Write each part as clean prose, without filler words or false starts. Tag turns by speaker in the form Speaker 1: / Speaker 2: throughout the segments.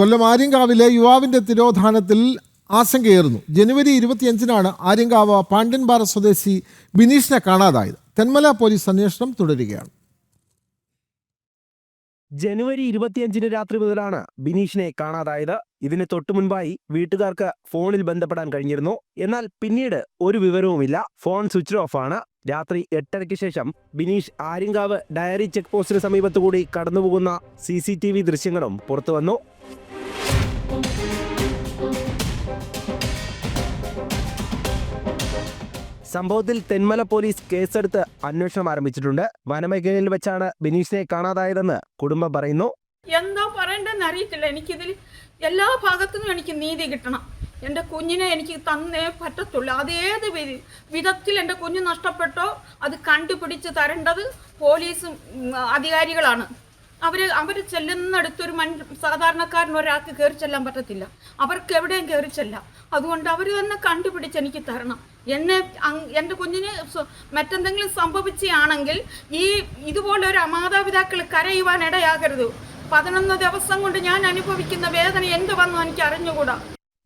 Speaker 1: കൊല്ലം ആര്യങ്കാവിലെ യുവാവിന്റെ തിരോധാനത്തിൽ ആശങ്കയേറുന്നു. ജനുവരി 25-നാണ് ആര്യങ്കാവ് പാണ്ഡ്യൻപാറ സ്വദേശി ബിനീഷിനെ കാണാതായത്. തെന്മല പോലീസ് അന്വേഷണം തുടരുകയാണ്.
Speaker 2: ജനുവരി 25-ന് രാത്രി മുതലാണ് ബിനീഷിനെ കാണാതായത്. ഇതിന് തൊട്ടു മുൻപായി വീട്ടുകാർക്ക് ഫോണിൽ ബന്ധപ്പെടാൻ കഴിഞ്ഞിരുന്നു. എന്നാൽ പിന്നീട് ഒരു വിവരവുമില്ല. ഫോൺ സ്വിച്ച് ഓഫ് ആണ്. രാത്രി 8:30-ക്ക് ശേഷം ബിനീഷ് ആര്യങ്കാവ് ഡയറി ചെക്ക് പോസ്റ്റിന് സമീപത്തുകൂടി കടന്നുപോകുന്ന CCTV ദൃശ്യങ്ങളും പുറത്തുവന്നു. സംഭവത്തിൽ തെന്മല പോലീസ് കേസെടുത്ത് അന്വേഷണം ആരംഭിച്ചിട്ടുണ്ട്. വനമേഖലയിൽ വെച്ചാണ് ബിനീഷിനെ കാണാതായതെന്ന് കുടുംബം പറയുന്നു.
Speaker 3: എന്താ പറയണ്ടെന്ന് അറിയത്തില്ല. എനിക്കിതിൽ എല്ലാ ഭാഗത്തുനിന്നും എനിക്ക് നീതി കിട്ടണം. എൻ്റെ കുഞ്ഞിനെ എനിക്ക് തന്നേ പറ്റത്തുള്ളൂ. അതേത് വിധത്തിൽ എൻ്റെ കുഞ്ഞ് നഷ്ടപ്പെട്ടോ അത് കണ്ടുപിടിച്ച് തരേണ്ടത് പോലീസും അധികാരികളാണ്. അവർ ചെല്ലുന്നിടത്തൊരു സാധാരണക്കാരൻ ഒരാൾക്ക് കയറി ചെല്ലാൻ പറ്റത്തില്ല. അവർക്ക് എവിടെയും കയറി ചെല്ലാം. അതുകൊണ്ട് അവർ തന്നെ കണ്ടുപിടിച്ച് എനിക്ക് തരണം. എൻ്റെ കുഞ്ഞിന് മറ്റെന്തെങ്കിലും സംഭവിച്ചാണെങ്കിൽ ഇതുപോലൊരു മാതാപിതാക്കൾ കരയുവാൻ ഇടയാകരുത്. 11 ദിവസം കൊണ്ട് ഞാൻ അനുഭവിക്കുന്ന വേദന എന്തുവെന്ന് എനിക്ക് അറിഞ്ഞുകൂടാ.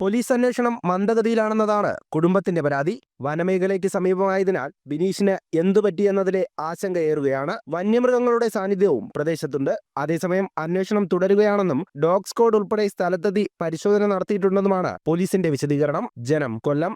Speaker 2: പോലീസ് അന്വേഷണം മന്ദഗതിയിലാണെന്നതാണ് കുടുംബത്തിന്റെ പരാതി. വനമേഖലയ്ക്ക് സമീപമായതിനാൽ ബിനീഷിന് എന്തുപറ്റിയെന്നതിലെ ആശങ്കയേറുകയാണ്. വന്യമൃഗങ്ങളുടെ സാന്നിധ്യവും പ്രദേശത്തുണ്ട്. അതേസമയം അന്വേഷണം തുടരുകയാണെന്നും ഡോഗ് സ്ക്വാഡ് ഉൾപ്പെടെ സ്ഥലത്തെത്തി പരിശോധന നടത്തിയിട്ടുണ്ടെന്നുമാണ് പോലീസിന്റെ വിശദീകരണം. ജനം, കൊല്ലം.